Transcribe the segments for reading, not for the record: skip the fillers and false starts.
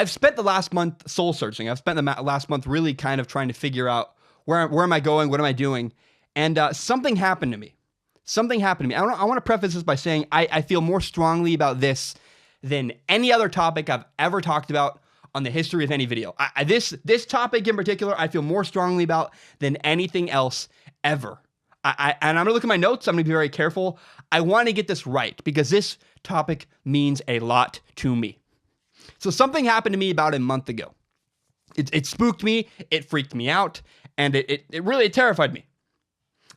I've spent the last month soul searching. I've spent the last month really kind of trying to figure out where am I going? What am I doing? And something happened to me. Something happened to me. I want to preface this by saying I feel more strongly about this than any other topic I've ever talked about on the history of any video. This topic in particular, I feel more strongly about than anything else ever. And I'm going to look at my notes. I'm going to be very careful. I want to get this right because this topic means a lot to me. So something happened to me about a month ago. It spooked me. It freaked me out. And it really terrified me.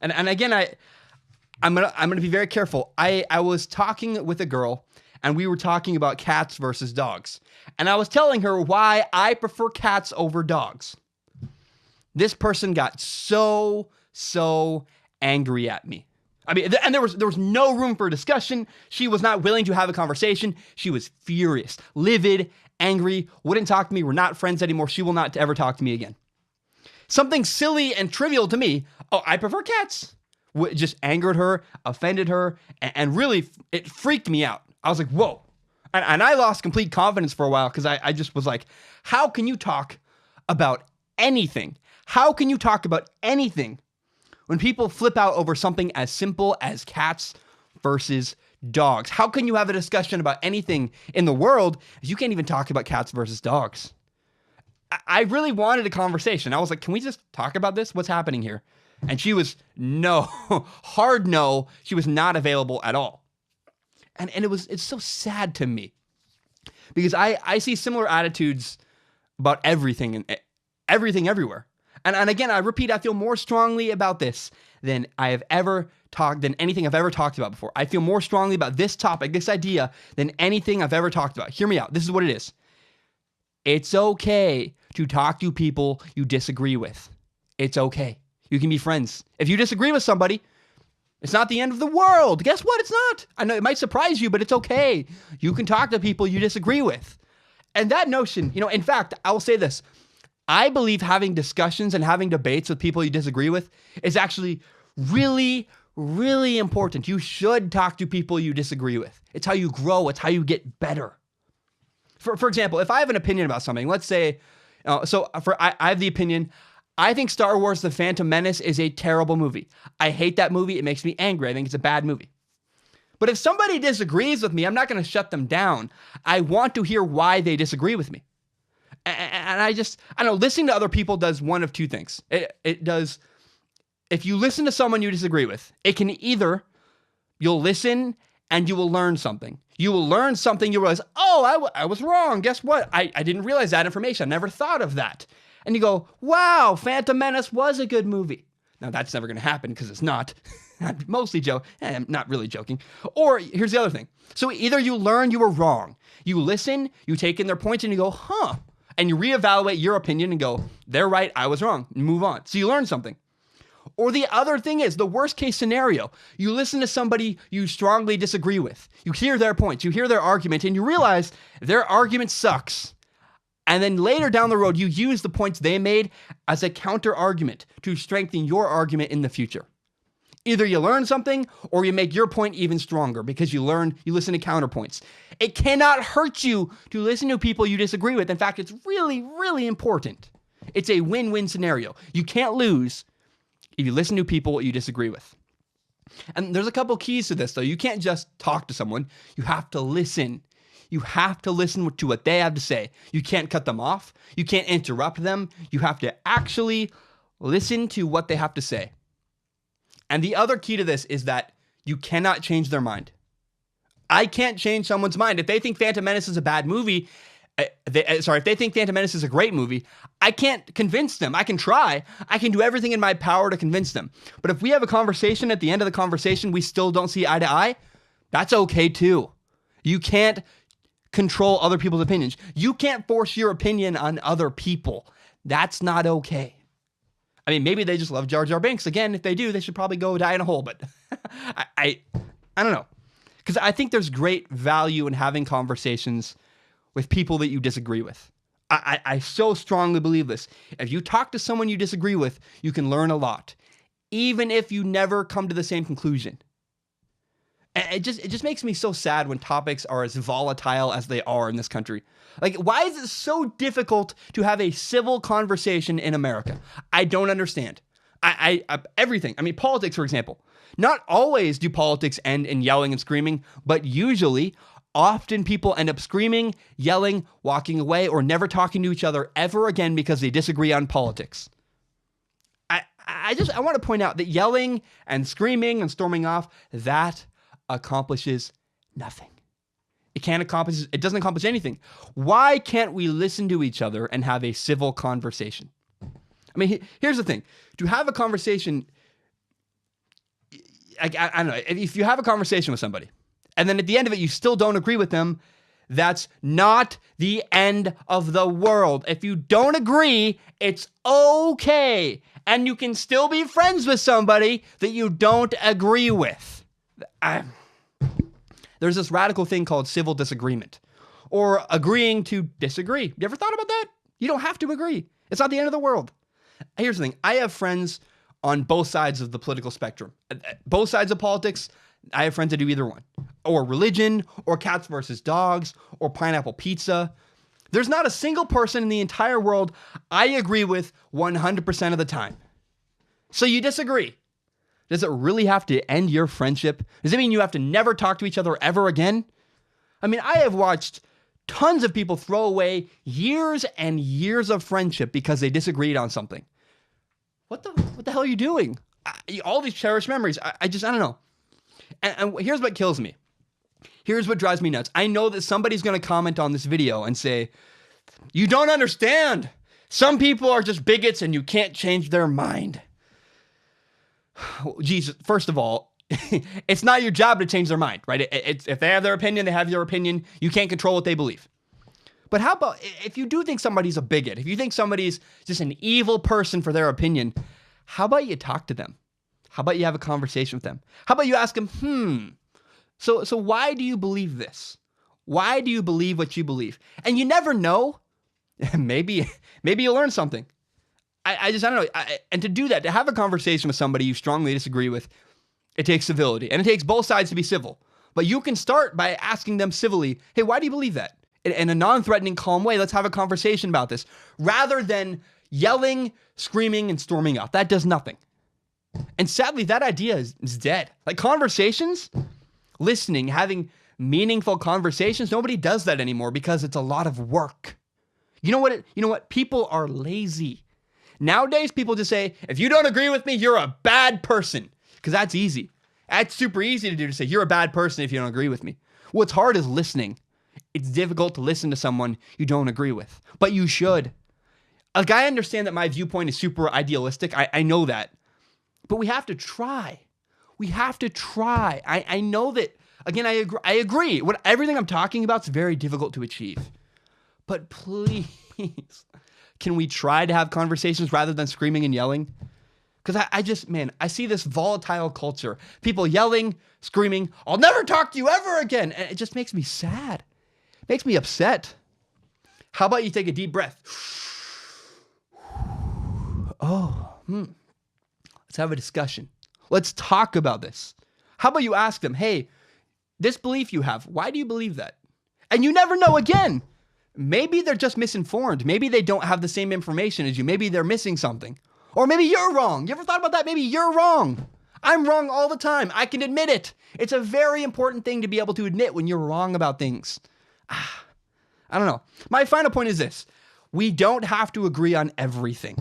And again, I'm gonna be very careful. I was talking with a girl, and we were talking about cats versus dogs. And I was telling her why I prefer cats over dogs. This person got so angry at me. I mean, and there was no room for discussion. She was not willing to have a conversation. She was furious, livid, angry, wouldn't talk to me. We're not friends anymore. She will not ever talk to me again. Something silly and trivial to me. Oh, I prefer cats. Just angered her, offended her, and really, it freaked me out. I was like, whoa. And I lost complete confidence for a while because I just was like, how can you talk about anything? How can you talk about anything when people flip out over something as simple as cats versus dogs? How can you have a discussion about anything in the world if you can't even talk about cats versus dogs? I really wanted a conversation. I was like, can we just talk about this? What's happening here? And she was hard no. She was not available at all. And it's so sad to me because I see similar attitudes about everything and everything everywhere. And again, I repeat, I feel more strongly about this than anything I've ever talked about before. I feel more strongly about this topic, this idea, than anything I've ever talked about. Hear me out. This is what it is. It's okay to talk to people you disagree with. It's okay. You can be friends. If you disagree with somebody, it's not the end of the world. Guess what? It's not. I know it might surprise you, but it's okay. You can talk to people you disagree with. And that notion, in fact, I will say this. I believe having discussions and having debates with people you disagree with is actually really, really important. You should talk to people you disagree with. It's how you grow. It's how you get better. For example, if I have an opinion about something, let's say, I have the opinion, I think Star Wars The Phantom Menace is a terrible movie. I hate that movie. It makes me angry. I think it's a bad movie. But if somebody disagrees with me, I'm not going to shut them down. I want to hear why they disagree with me. And I don't know, listening to other people does one of two things. It does, if you listen to someone you disagree with, it can either, you'll listen and you will learn something. You will learn something, you realize, oh, I was wrong. Guess what? I didn't realize that information. I never thought of that. And you go, wow, Phantom Menace was a good movie. Now, that's never going to happen because it's not. I'm mostly joking. I'm not really joking. Or here's the other thing. So either you learn you were wrong. You listen, you take in their points, and you go, huh. And you reevaluate your opinion and go, they're right, I was wrong, and move on. So you learn something. Or the other thing is, the worst case scenario, you listen to somebody you strongly disagree with. You hear their points, you hear their argument, and you realize their argument sucks. And then later down the road, you use the points they made as a counter argument to strengthen your argument in the future. Either you learn something or you make your point even stronger because you listen to counterpoints. It cannot hurt you to listen to people you disagree with. In fact, it's really, really important. It's a win-win scenario. You can't lose if you listen to people you disagree with. And there's a couple keys to this, though. You can't just talk to someone. You have to listen. You have to listen to what they have to say. You can't cut them off. You can't interrupt them. You have to actually listen to what they have to say. And the other key to this is that you cannot change their mind. I can't change someone's mind. If they think Phantom Menace is a bad movie, if they think Phantom Menace is a great movie, I can't convince them. I can try. I can do everything in my power to convince them. But if we have a conversation, at the end of the conversation, we still don't see eye to eye, that's okay too. You can't control other people's opinions. You can't force your opinion on other people. That's not okay. I mean, maybe they just love Jar Jar Binks. Again, if they do, they should probably go die in a hole. But I don't know. Because I think there's great value in having conversations with people that you disagree with. I so strongly believe this. If you talk to someone you disagree with, you can learn a lot, even if you never come to the same conclusion. And it just makes me so sad when topics are as volatile as they are in this country. Like, why is it so difficult to have a civil conversation in America? I don't understand. Everything. I mean, politics, for example. Not always do politics end in yelling and screaming, but usually, often people end up screaming, yelling, walking away, or never talking to each other ever again because they disagree on politics. I want to point out that yelling and screaming and storming off, that accomplishes nothing. It doesn't accomplish anything. Why can't we listen to each other and have a civil conversation? I mean, here's the thing. To have a conversation, I don't know, if you have a conversation with somebody, and then at the end of it, you still don't agree with them, that's not the end of the world. If you don't agree, it's okay. And you can still be friends with somebody that you don't agree with. There's this radical thing called civil disagreement, or agreeing to disagree. You ever thought about that? You don't have to agree. It's not the end of the world. Here's the thing. I have friends on both sides of the political spectrum. Both sides of politics, I have friends that do either one. Or religion, or cats versus dogs, or pineapple pizza. There's not a single person in the entire world I agree with 100% of the time. So you disagree. Does it really have to end your friendship? Does it mean you have to never talk to each other ever again? I mean, I have watched tons of people throw away years and years of friendship because they disagreed on something. What the hell are you doing? All these cherished memories. I don't know. And here's what kills me. Here's what drives me nuts. I know that somebody's going to comment on this video and say, you don't understand. Some people are just bigots and you can't change their mind. Jesus, first of all, it's not your job to change their mind, right? If they have their opinion, they have their opinion. You can't control what they believe. But how about if you do think somebody's a bigot, if you think somebody's just an evil person for their opinion, how about you talk to them? How about you have a conversation with them? How about you ask them, so why do you believe this? Why do you believe what you believe? And you never know. Maybe you'll learn something. I don't know. And to do that, to have a conversation with somebody you strongly disagree with, it takes civility. And it takes both sides to be civil. But you can start by asking them civilly, hey, why do you believe that? In a non-threatening, calm way, let's have a conversation about this. Rather than yelling, screaming, and storming off. That does nothing. And sadly, that idea is dead. Like conversations, listening, having meaningful conversations, nobody does that anymore because it's a lot of work. You know what? People are lazy. Nowadays, people just say, if you don't agree with me, you're a bad person. Because that's easy. That's super easy to do, to say, you're a bad person if you don't agree with me. What's hard is listening. It's difficult to listen to someone you don't agree with. But you should. Like, I understand that my viewpoint is super idealistic. I know that. But we have to try. We have to try. I know that, again, I agree. Everything I'm talking about is very difficult to achieve. But please, can we try to have conversations rather than screaming and yelling? Because I see this volatile culture. People yelling, screaming, I'll never talk to you ever again. And it just makes me sad. It makes me upset. How about you take a deep breath? Let's have a discussion. Let's talk about this. How about you ask them, hey, this belief you have, why do you believe that? And you never know again. Maybe they're just misinformed. Maybe they don't have the same information as you. Maybe they're missing something. Or maybe you're wrong. You ever thought about that? Maybe you're wrong. I'm wrong all the time. I can admit it. It's a very important thing to be able to admit when you're wrong about things. I don't know. My final point is this. We don't have to agree on everything.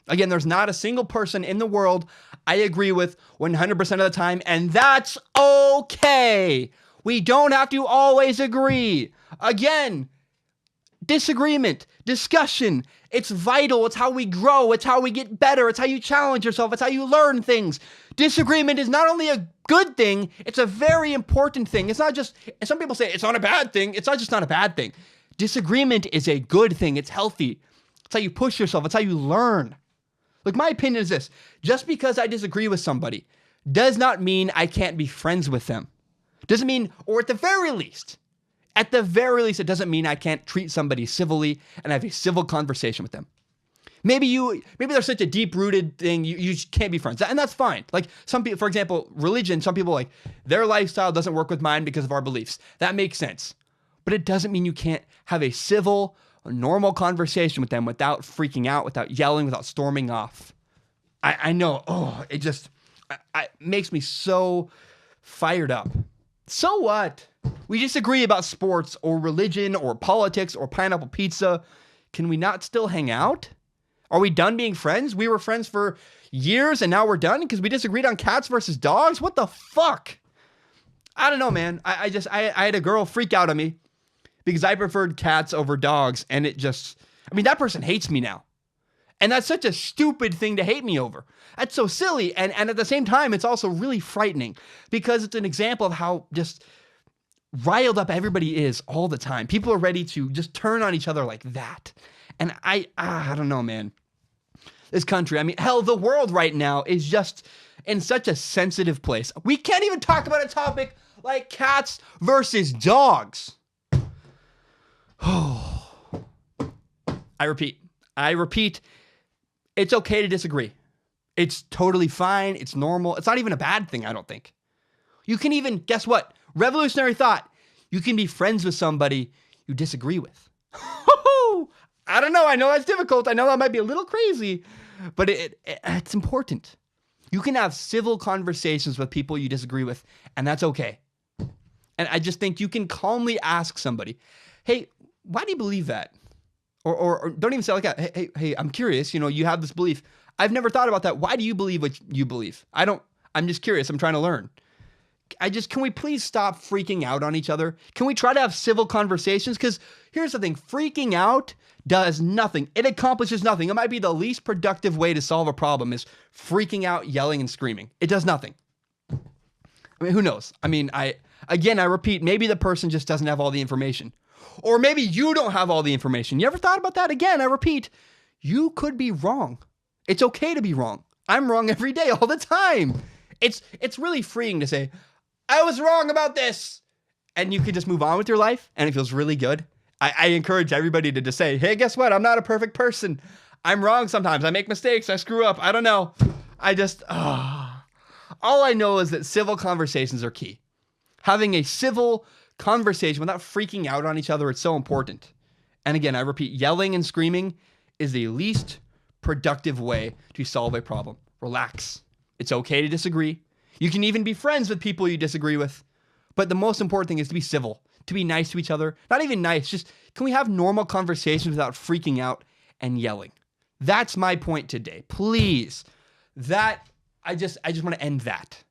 Again, there's not a single person in the world I agree with 100% of the time, and that's okay. We don't have to always agree. Again, disagreement, discussion, it's vital. It's how we grow. It's how we get better. It's how you challenge yourself. It's how you learn things. Disagreement is not only a good thing, it's a very important thing. It's not just, some people say it's not a bad thing. It's not a bad thing. Disagreement is a good thing. It's healthy. It's how you push yourself. It's how you learn. Look, my opinion is this. Just because I disagree with somebody does not mean I can't be friends with them. Doesn't mean, or at the very least, it doesn't mean I can't treat somebody civilly and have a civil conversation with them. Maybe there's such a deep-rooted thing you just can't be friends. And that's fine. Like some people, for example, religion, some people like their lifestyle doesn't work with mine because of our beliefs. That makes sense. But it doesn't mean you can't have a civil, normal conversation with them without freaking out, without yelling, without storming off. I know. Oh, it just makes me so fired up. So what? We disagree about sports or religion or politics or pineapple pizza. Can we not still hang out? Are we done being friends? We were friends for years and now we're done because we disagreed on cats versus dogs? What the fuck? I don't know, man. I had a girl freak out on me because I preferred cats over dogs, and that person hates me now. And that's such a stupid thing to hate me over. That's so silly. And at the same time, it's also really frightening because it's an example of how just riled up everybody is all the time. People are ready to just turn on each other like that. And I don't know, man. This country, hell, the world right now is just in such a sensitive place. We can't even talk about a topic like cats versus dogs. I repeat, it's okay to disagree. It's totally fine. It's normal. It's not even a bad thing, I don't think. You can even, guess what? Revolutionary thought. You can be friends with somebody you disagree with. I don't know. I know that's difficult. I know that might be a little crazy, but it's important. You can have civil conversations with people you disagree with, and that's okay. And I just think you can calmly ask somebody, hey, why do you believe that? Or don't even say like that. Hey, I'm curious. You have this belief. I've never thought about that. Why do you believe what you believe? I'm just curious. I'm trying to learn. Can we please stop freaking out on each other? Can we try to have civil conversations? Because here's the thing. Freaking out does nothing. It accomplishes nothing. It might be the least productive way to solve a problem is freaking out, yelling, and screaming. It does nothing. Who knows? I repeat, maybe the person just doesn't have all the information. Or maybe you don't have all the information. You ever thought about that? Again, I repeat, you could be wrong. It's okay to be wrong. I'm wrong every day, all the time. It's really freeing to say, I was wrong about this. And you can just move on with your life, and it feels really good. I encourage everybody to just say, hey, guess what? I'm not a perfect person. I'm wrong sometimes. I make mistakes. I screw up. I don't know. All I know is that civil conversations are key. Having a civil conversation without freaking out on each other, it's so important. And again, I repeat, yelling and screaming is the least productive way to solve a problem. Relax. It's okay to disagree. You can even be friends with people you disagree with. But the most important thing is to be civil, to be nice to each other. Not even nice, just can we have normal conversations without freaking out and yelling? That's my point today. Please. I just want to end that.